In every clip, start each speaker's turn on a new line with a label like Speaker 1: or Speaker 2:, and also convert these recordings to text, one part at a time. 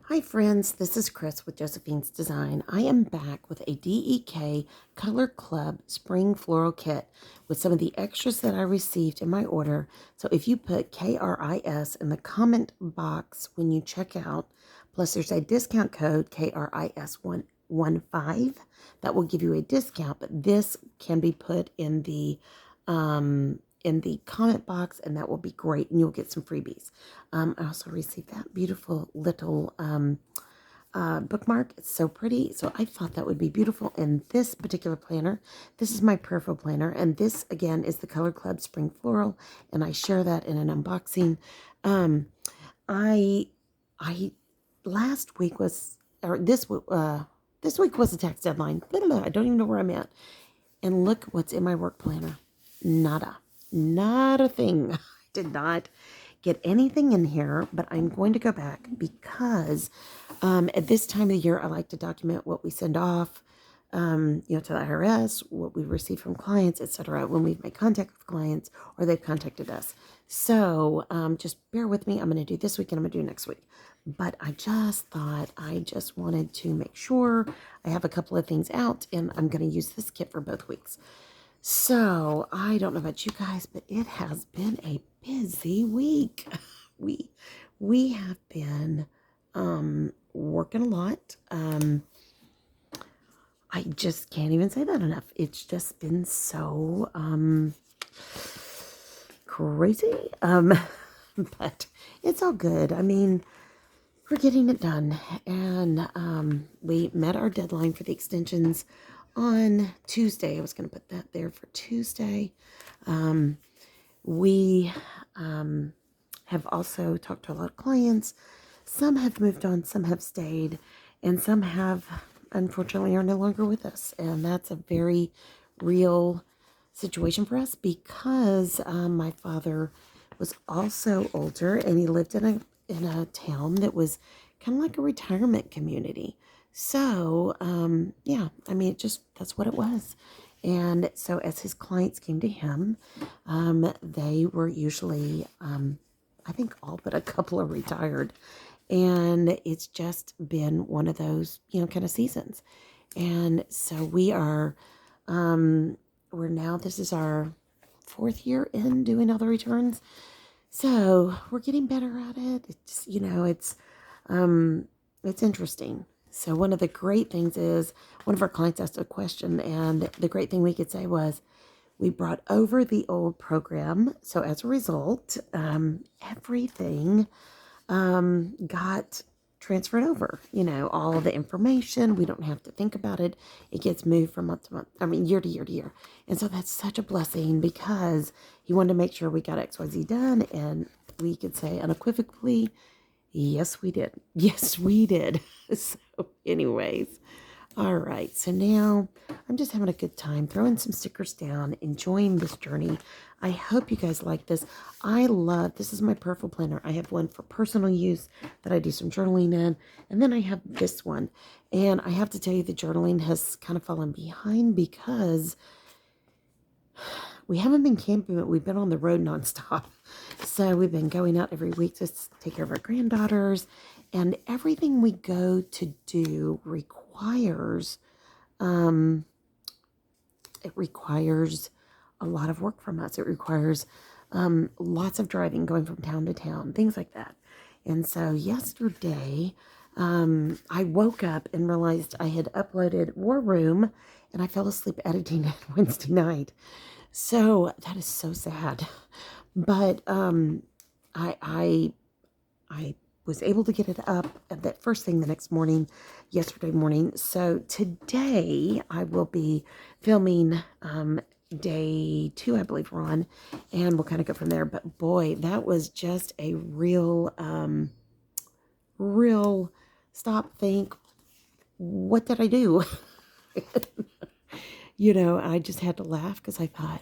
Speaker 1: Hi friends, this is Chris with Josephine's Design. I am back with a DEK Color Club Spring Floral Kit with some of the extras that I received in my order. So if you put KRIS in the comment box when you check out, plus there's a discount code KRIS115 that will give you a discount, but this can be put in the comment box, and that will be great, and you'll get some freebies. I also received that beautiful little bookmark. It's so pretty, so I thought that would be beautiful in this particular planner. This is my Prayerful planner, and this again is the Color Club Spring Floral, and I share that in an unboxing. I last week was, or this week was a tax deadline. I don't even know where I'm at, and look what's in my work planner. Nada. Not a thing. I did not get anything in here, but I'm going to go back because at this time of the year, I like to document what we send off, to the IRS, what we receive from clients, etc. when we've made contact with clients or they've contacted us. So just bear with me. I'm going to do this week and I'm going to do next week. But I just thought I just wanted to make sure I have a couple of things out, and I'm going to use this kit for both weeks. So, I don't know about you guys, but it has been a busy week. We have been working a lot. I just can't even say that enough. It's just been so crazy. But it's all good. I mean, we're getting it done. And we met our deadline for the extensions on Tuesday. I was going to put that there for Tuesday. We have also talked to a lot of clients. Some have moved on, some have stayed, and some have, unfortunately, are no longer with us. And that's a very real situation for us because my father was also older, and he lived in a town that was kind of like a retirement community. So, that's what it was. And so as his clients came to him, they were usually, I think all but a couple are retired. And it's just been one of those, kind of seasons. And so we are, this is our 4th year in doing all the returns. So we're getting better at it. It's interesting. So one of the great things is one of our clients asked a question, and the great thing we could say was we brought over the old program. So as a result, everything got transferred over. All of the information, we don't have to think about it. It gets moved from month to month. Year to year to year. And so that's such a blessing because he wanted to make sure we got XYZ done, and we could say unequivocally, yes, we did. Yes, we did. So anyways, all right. So now I'm just having a good time, throwing some stickers down, enjoying this journey. I hope you guys like this. This is my Prayerful planner. I have one for personal use that I do some journaling in. And then I have this one. And I have to tell you, the journaling has kind of fallen behind because we haven't been camping, but we've been on the road nonstop. So we've been going out every week to take care of our granddaughters, and everything we go to do requires a lot of work from us. It requires lots of driving, going from town to town, things like that. And so yesterday, I woke up and realized I had uploaded War Room, and I fell asleep editing it Wednesday night. So that is so sad. But I was able to get it up at that first thing the next morning, yesterday morning. So today I will be filming day 2, I believe we're on, and we'll kind of go from there. But boy, that was just a real stop, think, what did I do? I just had to laugh because I thought,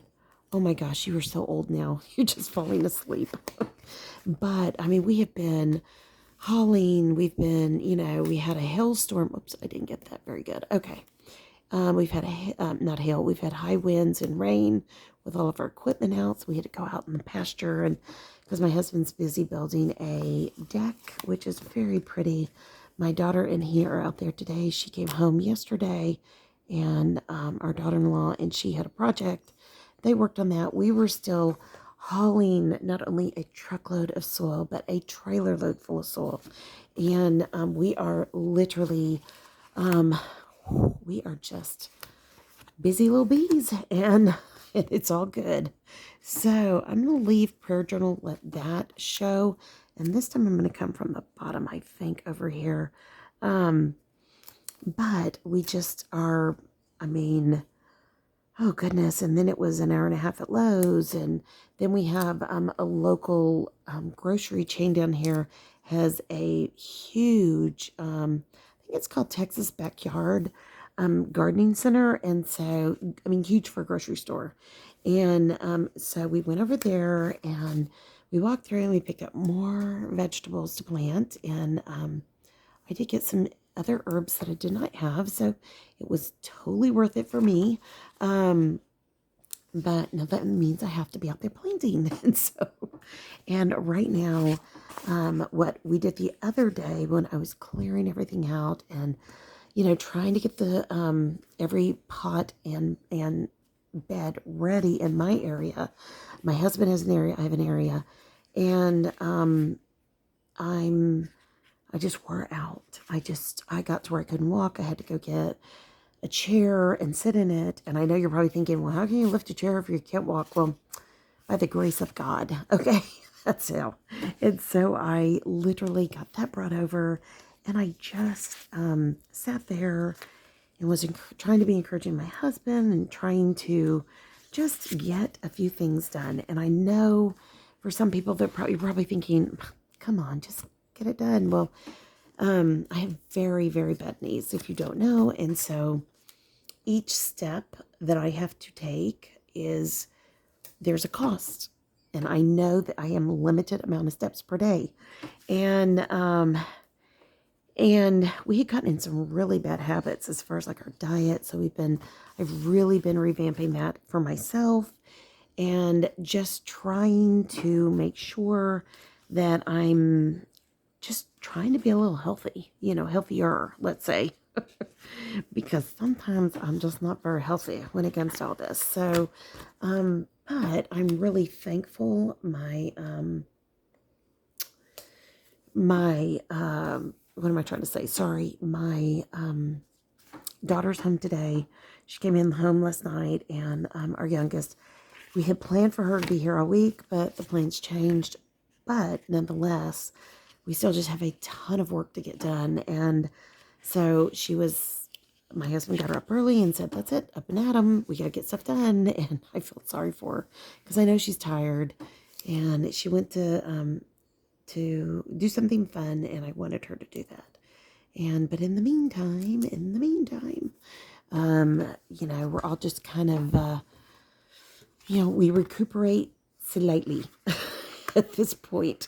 Speaker 1: oh my gosh, you are so old now. You're just falling asleep. But, we have been hauling. We've been, we had a hailstorm. Oops, I didn't get that very good. Okay. We've had not hail. We've had high winds and rain with all of our equipment out. So we had to go out in the pasture, and because my husband's busy building a deck, which is very pretty. my daughter and he are out there today. She came home yesterday, and our daughter-in-law, and she had a project. They worked on that. We were still hauling not only a truckload of soil, but a trailer load full of soil. And we are literally, we are just busy little bees, and it's all good. So I'm going to leave prayer journal, let that show. And this time I'm going to come from the bottom, I think, over here. But we just are, I mean, oh goodness. And then it was an hour and a half at Lowe's. And then we have a local grocery chain down here has a huge, I think it's called Texas Backyard Gardening Center. And so, I mean, huge for a grocery store. And so we went over there and we walked through and we picked up more vegetables to plant. And I did get some other herbs that I did not have. So it was totally worth it for me. But now that means I have to be out there planting. And right now, what we did the other day when I was clearing everything out and, trying to get the, every pot and bed ready in my area. My husband has an area, I have an area, and, I just wore out. I got to where I couldn't walk. I had to go get a chair and sit in it. And I know you're probably thinking, well, how can you lift a chair if you can't walk? Well, by the grace of God. Okay, that's how. And so I literally got that brought over, and I just sat there and was trying to be encouraging my husband and trying to just get a few things done. And I know for some people you're probably thinking, come on, just get it done. Well, I have very, very bad knees, if you don't know. And so each step that I have to take there's a cost. And I know that I am a limited amount of steps per day. And we had gotten in some really bad habits as far as like our diet. So I've really been revamping that for myself and just trying to make sure that I'm just trying to be a little healthy, healthier, let's say, because sometimes I'm just not very healthy when it comes to all this. So, but I'm really thankful. What am I trying to say? Sorry. My, daughter's home today. She came in home last night, and, our youngest, we had planned for her to be here all week, but the plans changed. But nonetheless, we still just have a ton of work to get done. And so my husband got her up early and said, that's it, up and at 'em. We got to get stuff done. And I felt sorry for her because I know she's tired. And she went to do something fun, and I wanted her to do that. But in the meantime, we're all just kind of, we recuperate slightly at this point.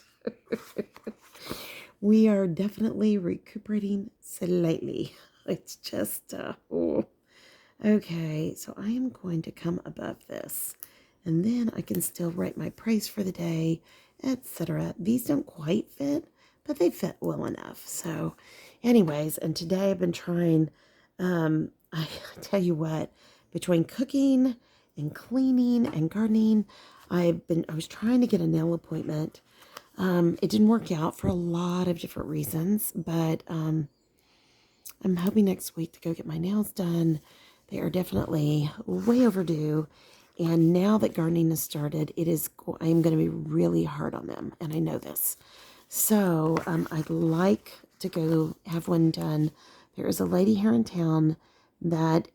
Speaker 1: We are definitely recuperating slightly. It's just, okay. So I am going to come above this, and then I can still write my praise for the day, etc. These don't quite fit, but they fit well enough. So anyways, and today I've been trying, I tell you what, between cooking and cleaning and gardening, I was trying to get a nail appointment. It didn't work out for a lot of different reasons, but I'm hoping next week to go get my nails done. They are definitely way overdue. And now that gardening has started, I'm going to be really hard on them. And I know this. So I'd like to go have one done. There is a lady here in town that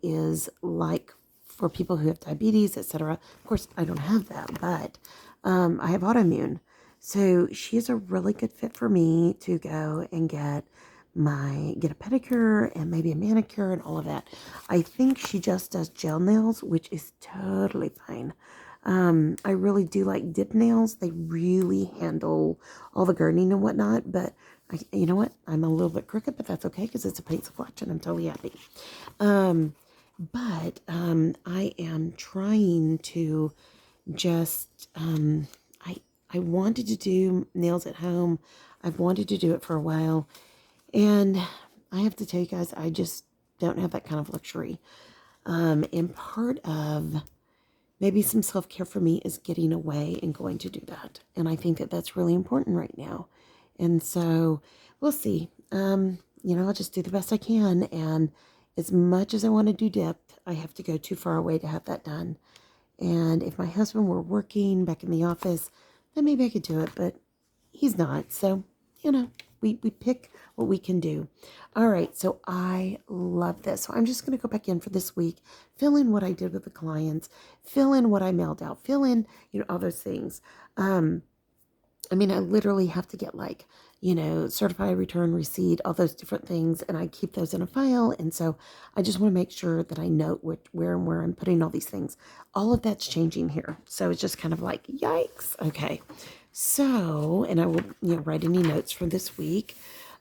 Speaker 1: is like for people who have diabetes, etc. Of course, I don't have that, but I have autoimmune. So she's a really good fit for me to go and get a pedicure and maybe a manicure and all of that. I think she just does gel nails, which is totally fine. I really do like dip nails. They really handle all the gardening and whatnot, but you know what? I'm a little bit crooked, but that's okay because it's a paints fletch and I'm totally happy. But I am trying to just, I wanted to do nails at home. I've wanted to do it for a while. And I have to tell you guys, I just don't have that kind of luxury. And part of maybe some self-care for me is getting away and going to do that. And I think that that's really important right now. And so we'll see. I'll just do the best I can. And as much as I want to do depth, I have to go too far away to have that done. And if my husband were working back in the office, then maybe I could do it. But he's not. So, we pick what we can do. All right. So I love this. So I'm just going to go back in for this week, fill in what I did with the clients, fill in what I mailed out, fill in, all those things. I literally have to get certified return receipt, all those different things, and I keep those in a file. And so I just want to make sure that I know where I'm putting all these things. All of that's changing here. So it's just kind of like, yikes. Okay. So, and I will, write any notes for this week.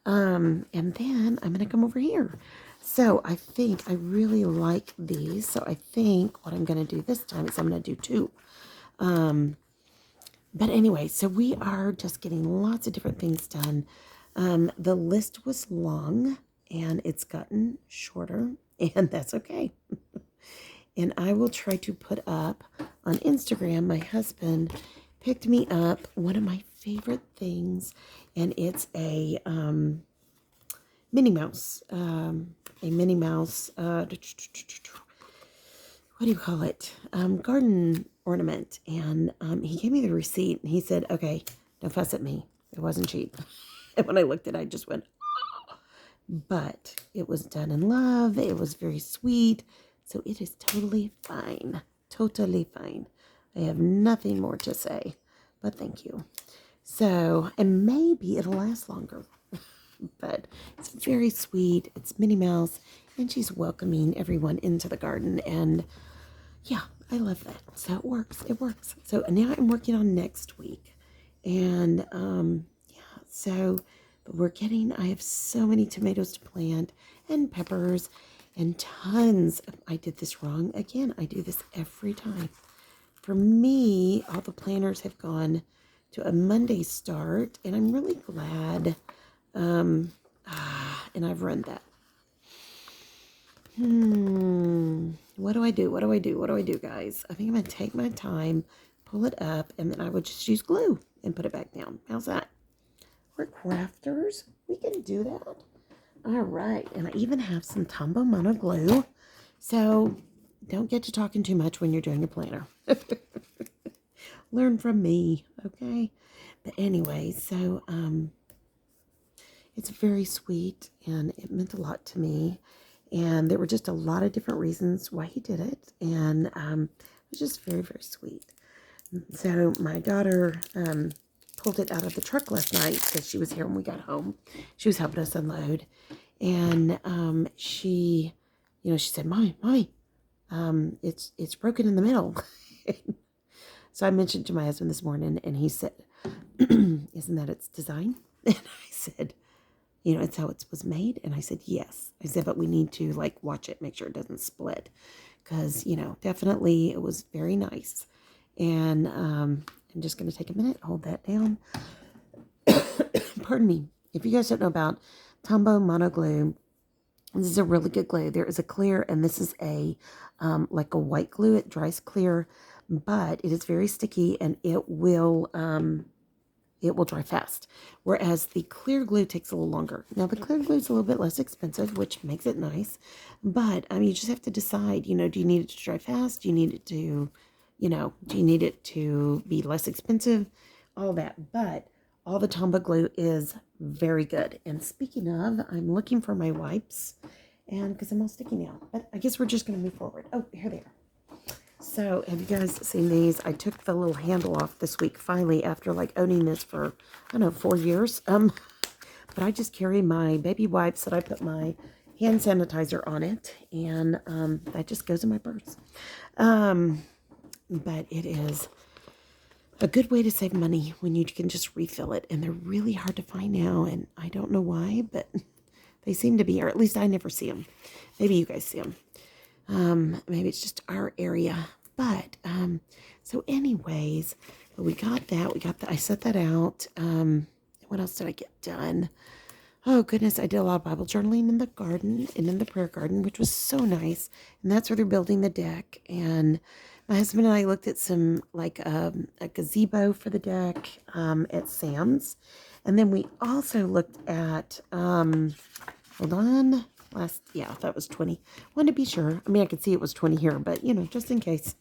Speaker 1: And then I'm going to come over here. So I think I really like these. So I think what I'm going to do this time is I'm going to do two. But anyway, so we are just getting lots of different things done. The list was long and it's gotten shorter, and that's okay. And I will try to put up on Instagram. My husband picked me up one of my favorite things, and it's a Minnie Mouse. A Minnie Mouse, what do you call it? Garden ornament. And he gave me the receipt, and he said, okay, don't fuss at me. It wasn't cheap. And when I looked at it, I just went, oh. But it was done in love. It was very sweet. So it is totally fine. Totally fine. I have nothing more to say, but thank you. So, and maybe it'll last longer. But it's very sweet. It's Minnie Mouse, and she's welcoming everyone into the garden. And yeah, I love that. So it works. It works. So now I'm working on next week. And but I have so many tomatoes to plant and peppers and tons. I did this wrong again. I do this every time. For me, all the planters have gone to a Monday start, and I'm really glad. And I've run that. What do I do, guys? I think I'm going to take my time, pull it up, and then I would just use glue and put it back down. How's that? We're crafters. We can do that. All right. And I even have some Tombow Mono glue. So don't get to talking too much when you're doing a planner. Learn from me, okay? But anyway, so it's very sweet, and it meant a lot to me. And there were just a lot of different reasons why he did it. And it was just very, very sweet. So my daughter pulled it out of the truck last night because she was here when we got home. She was helping us unload. And she said, Mommy, it's broken in the middle. So I mentioned to my husband this morning, and he said, isn't that its design? And I said, it's how it was made. And I said, yes. I said, but we need to watch it, make sure it doesn't split. Because, definitely it was very nice. And I'm just going to take a minute, hold that down. Pardon me. If you guys don't know about Tombow Mono Glue, this is a really good glue. There is a clear, and this is a white glue. It dries clear, but it is very sticky, and it will dry fast. Whereas the clear glue takes a little longer. Now, the clear glue is a little bit less expensive, which makes it nice. But, you just have to decide, do you need it to dry fast? Do you need it to, do you need it to be less expensive? All that. But all the Tombow glue is very good. And speaking of, I'm looking for my wipes. And because I'm all sticky now. But I guess we're just going to move forward. Oh, here they are. So, have you guys seen these? I took the little handle off this week, finally, after owning this for, 4 years. But I just carry my baby wipes that I put my hand sanitizer on it, and that just goes in my purse. But it is a good way to save money when you can just refill it, and they're really hard to find now, and I don't know why, but they seem to be, or at least I never see them. Maybe you guys see them. Maybe it's just our area, but, so anyways, we got that, I set that out. What else did I get done? Oh, goodness, I did a lot of Bible journaling in the garden and in the prayer garden, which was so nice. And that's where they're building the deck. And my husband and I looked at some, like a gazebo for the deck at Sam's. And then we also looked at, hold on, I thought it was 20. Wanted to be sure. I mean, I could see it was 20 here, but, just in case.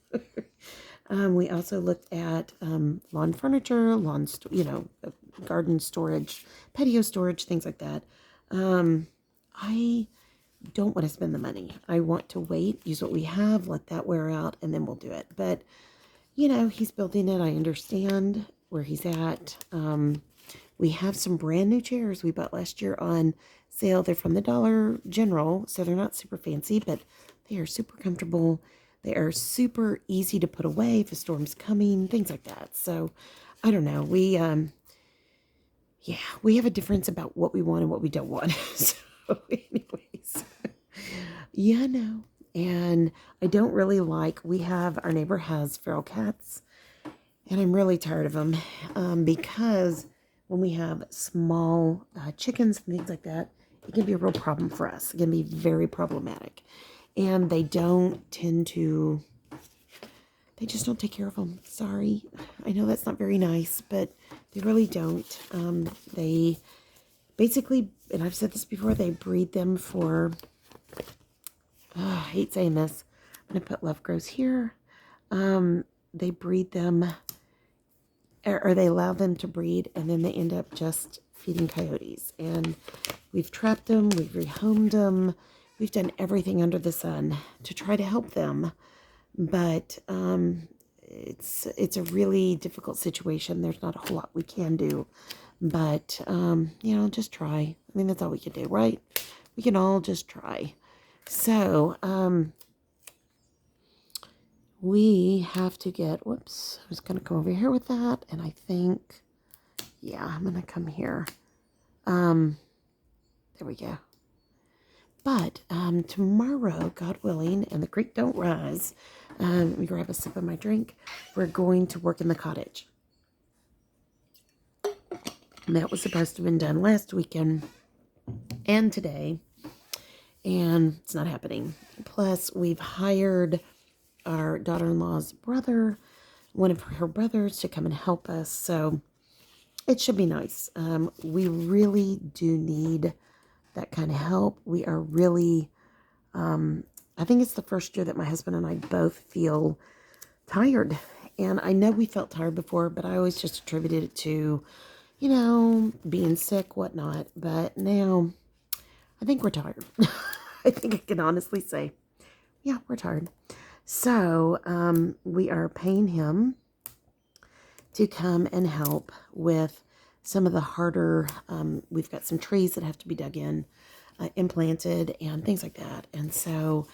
Speaker 1: We also looked at lawn furniture, garden storage, patio storage, things like that. I don't want to spend the money. I want to wait, use what we have, let that wear out, and then we'll do it. But, he's building it. I understand where he's at. We have some brand new chairs we bought last year on sale. They're from the Dollar General, so they're not super fancy, but they are super comfortable. They are super easy to put away if a storm's coming, things like that. So, I don't know. We have a difference about what we want and what we don't want. So, anyways, no. And I don't really our neighbor has feral cats, and I'm really tired of them because when we have small chickens and things like that, it can be a real problem for us. It can be very problematic. And they just don't take care of them. Sorry. I know that's not very nice, but they really don't. They basically, and I've said this before, they breed them for, I hate saying this. I'm going to put Love Grows here. They breed them, or they allow them to breed, and then they end up just feeding coyotes. And we've trapped them, we've rehomed them, we've done everything under the sun to try to help them. But it's a really difficult situation. There's not a whole lot we can do. But, just try. I mean, that's all we can do, right? We can all just try. So, we have to get, whoops, I was going to come over here with that. And I think, I'm going to come here. There we go. But tomorrow, God willing, and the creek don't rise, let me grab a sip of my drink, we're going to work in the cottage. And that was supposed to have been done last weekend and today, and it's not happening. Plus, we've hired our daughter-in-law's brother, one of her brothers, to come and help us, so it should be nice. We really do need that kind of help. We are really, I think it's the first year that my husband and I both feel tired. And I know we felt tired before, but I always just attributed it to, being sick, whatnot. But now I think we're tired. I think I can honestly say, we're tired. So we are paying him to come and help with some of the harder, we've got some trees that have to be dug in, implanted, and things like that. And so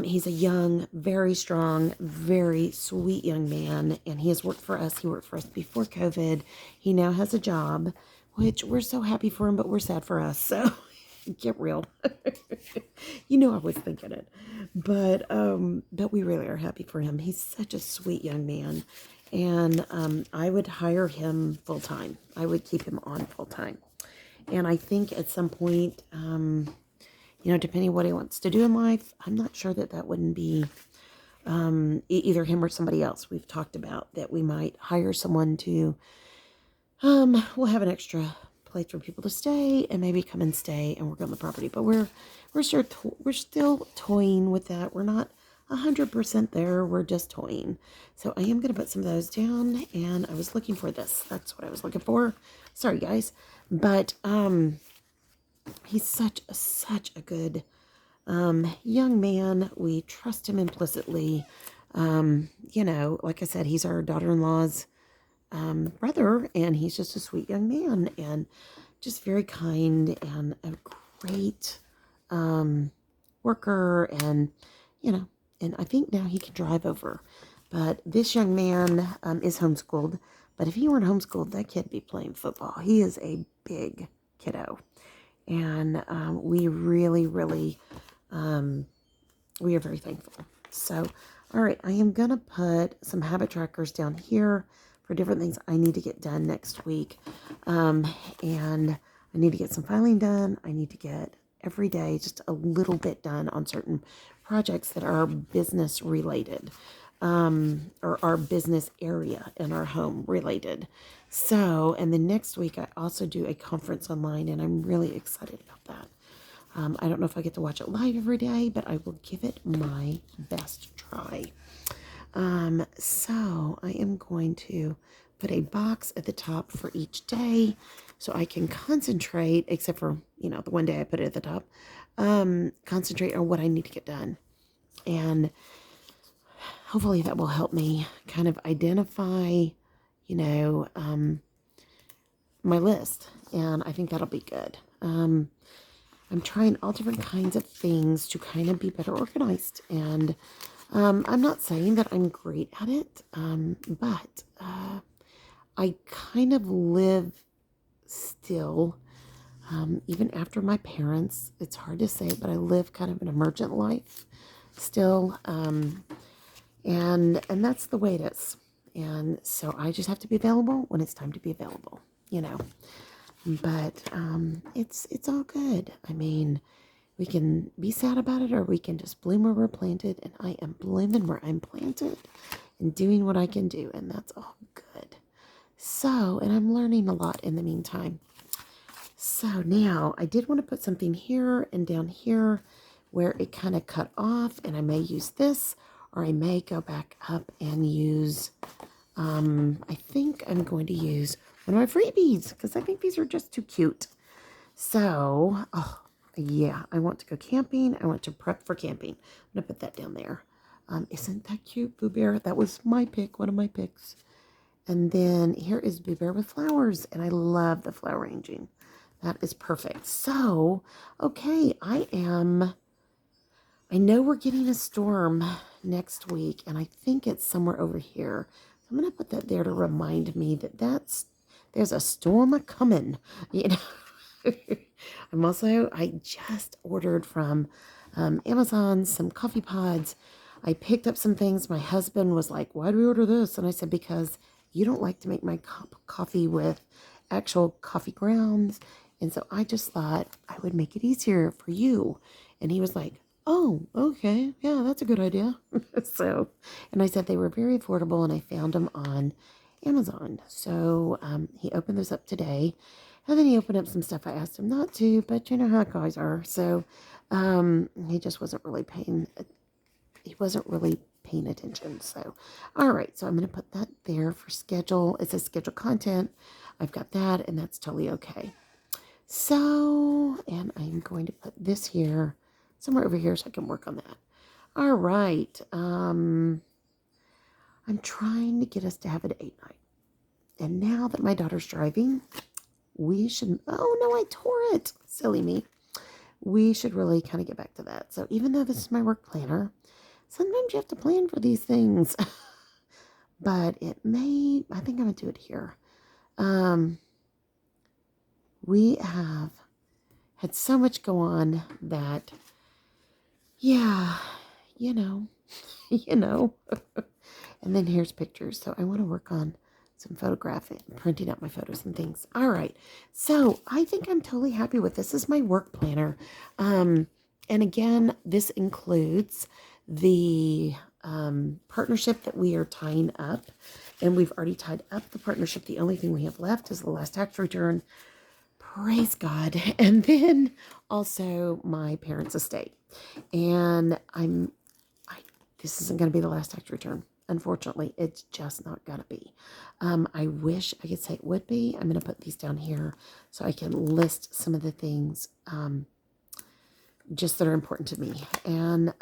Speaker 1: he's a young, very strong, very sweet young man, and he has worked for us. He worked for us before COVID. He now has a job, which we're so happy for him, but we're sad for us. So get real. I was thinking it. But we really are happy for him. He's such a sweet young man. And I would hire him full time. I would keep him on full time. And I think at some point, depending what he wants to do in life, I'm not sure that wouldn't be either him or somebody else. We've talked about that we might hire someone to, we'll have an extra place for people to stay and maybe come and stay and work on the property. But we're still toying with that. We're not 100% there. We're just toying. So I am going to put some of those down, and I was looking for this. That's what I was looking for. Sorry, guys. But he's such a good young man. We trust him implicitly. Like I said, he's our daughter-in-law's brother, and he's just a sweet young man and just very kind and a great worker, and and I think now he can drive over. But this young man is homeschooled. But if he weren't homeschooled, that kid'd be playing football. He is a big kiddo. And we really, really, we are very thankful. So, all right, I am going to put some habit trackers down here for different things I need to get done next week. And I need to get some filing done. I need to get every day just a little bit done on certain projects that are business related, or our business area in our home related. So, and then next week I also do a conference online, and I'm really excited about that. I don't know if I get to watch it live every day, but I will give it my best try. So I am going to put a box at the top for each day so I can concentrate, except for, the one day I put it at the top, concentrate on what I need to get done. And hopefully that will help me kind of identify, my list. And I think that'll be good. I'm trying all different kinds of things to kind of be better organized. And I'm not saying that I'm great at it, but I kind of live still, even after my parents. It's hard to say, but I live kind of an emergent life still, and that's the way it is. And so I just have to be available when it's time to be available, But it's all good. I mean, we can be sad about it, or we can just bloom where we're planted. And I am blooming where I'm planted and doing what I can do. And that's all good. So, and I'm learning a lot in the meantime. So now I did want to put something here and down here where it kind of cut off. And I may use this, or I may go back up and use, I think I'm going to use one of my freebies because I think these are just too cute. So, yeah, I want to go camping. I want to prep for camping. I'm going to put that down there. Isn't that cute, Boo Bear? That was my pick, one of my picks. And then here is Boo Bear with flowers, and I love the flower arranging. That is perfect. So, okay, I know we're getting a storm next week, and I think it's somewhere over here. So I'm going to put that there to remind me that there's a storm a-coming, I just ordered from Amazon some coffee pods. I picked up some things. My husband was like, why do we order this? And I said, because you don't like to make my coffee with actual coffee grounds. And so I just thought I would make it easier for you. And he was like, oh, okay. Yeah, that's a good idea. And I said they were very affordable, and I found them on Amazon. So he opened those up today. And then he opened up some stuff I asked him not to, but you know how guys are. So he just wasn't really paying attention. So, all right. So I'm going to put that there for schedule. It says schedule content. I've got that, and that's totally okay. So, and I'm going to put this here, somewhere over here, so I can work on that. All right. I'm trying to get us to have a date night. And now that my daughter's driving, we should, oh no, I tore it. Silly me. We should really kind of get back to that. So even though this is my work planner, sometimes you have to plan for these things. But I think I'm going to do it here. We have had so much go on that, yeah, you know. And then here's pictures. So I want to work on some photographing, printing out my photos and things. All right. So I think I'm totally happy with this. This is my work planner. And again, this includes the partnership that we are tying up. And we've already tied up the partnership. The only thing we have left is the last tax return. Praise God. And then also my parents' estate. And this isn't going to be the last tax return. Unfortunately, it's just not going to be. I wish I could say it would be. I'm going to put these down here so I can list some of the things just that are important to me. And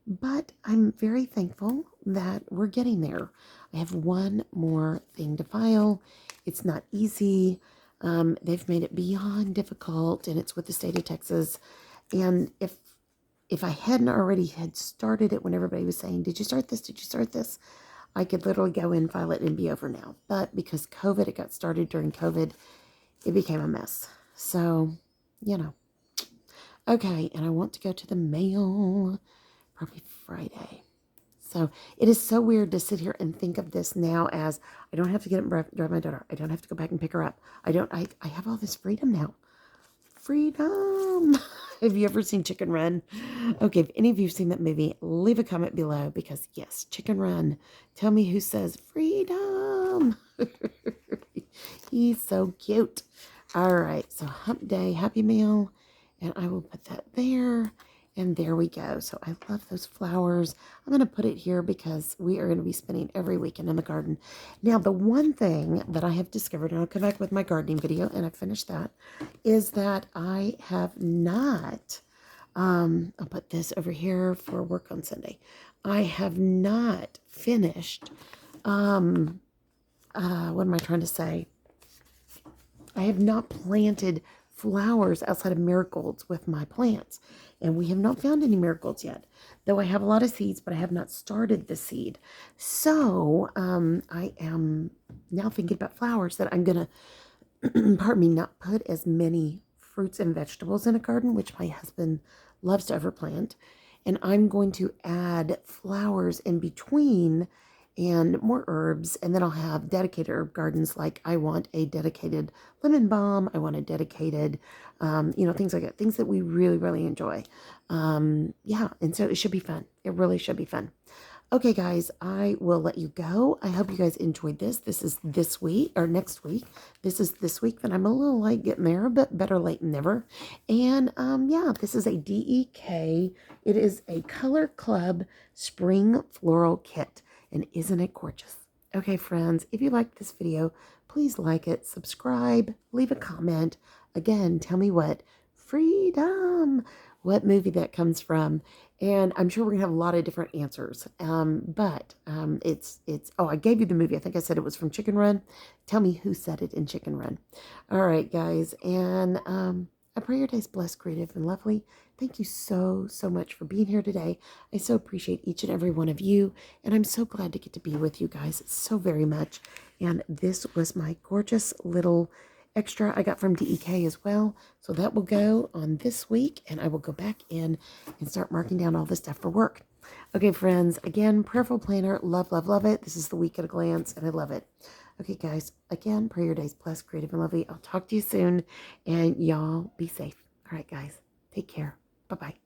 Speaker 1: but I'm very thankful that we're getting there. I have one more thing to file. It's not easy. They've made it beyond difficult, and it's with the state of Texas. And if I hadn't already had started it when everybody was saying, did you start this? Did you start this? I could literally go in, file it, and be over now. But because COVID, it got started during COVID, it became a mess. So, Okay, and I want to go to the mail probably Friday. So it is so weird to sit here and think of this now as I don't have to get up and drive my daughter. I don't have to go back and pick her up. I have all this freedom now. Freedom. Have you ever seen Chicken Run? Okay, if any of you have seen that movie, leave a comment below because yes, Chicken Run. Tell me who says freedom. He's so cute. All right, so hump day, Happy Meal, and I will put that there. And there we go. So I love those flowers. I'm going to put it here because we are going to be spending every weekend in the garden. Now, the one thing that I have discovered, and I'll come back with my gardening video, and I finished that, is that I have not, I'll put this over here for work on Sunday. I have not finished, what am I trying to say? I have not planted flowers outside of marigolds with my plants. And we have not found any marigolds yet. Though I have a lot of seeds, but I have not started the seed. So I am now thinking about flowers that I'm going to, pardon me, not put as many fruits and vegetables in a garden, which my husband loves to overplant. And I'm going to add flowers in between and more herbs, and then I'll have dedicated herb gardens. Like I want a dedicated lemon balm, I want a dedicated, things like that, things that we really, really enjoy. Yeah, and so it should be fun. It really should be fun. Okay, guys, I will let you go. I hope you guys enjoyed this. This is this week, or next week. This is this week that I'm a little late getting there, but better late than never. And yeah, this is a DEK. It is a Color Club Spring Floral Kit. And isn't it gorgeous? Okay, friends, if you liked this video, please like it, subscribe, leave a comment. Again, tell me what freedom, what movie that comes from. And I'm sure we're gonna have a lot of different answers. But oh, I gave you the movie. I think I said it was from Chicken Run. Tell me who said it in Chicken Run. All right, guys. And I pray your day's blessed, creative, and lovely. Thank you so, so much for being here today. I so appreciate each and every one of you. And I'm so glad to get to be with you guys so very much. And this was my gorgeous little extra I got from DEK as well. So that will go on this week. And I will go back in and start marking down all the stuff for work. Okay, friends. Again, Prayerful Planner. Love, love, love it. This is the week at a glance. And I love it. Okay, guys. Again, pray your day's blessed, creative, and lovely. I'll talk to you soon. And y'all be safe. All right, guys. Take care. Bye-bye.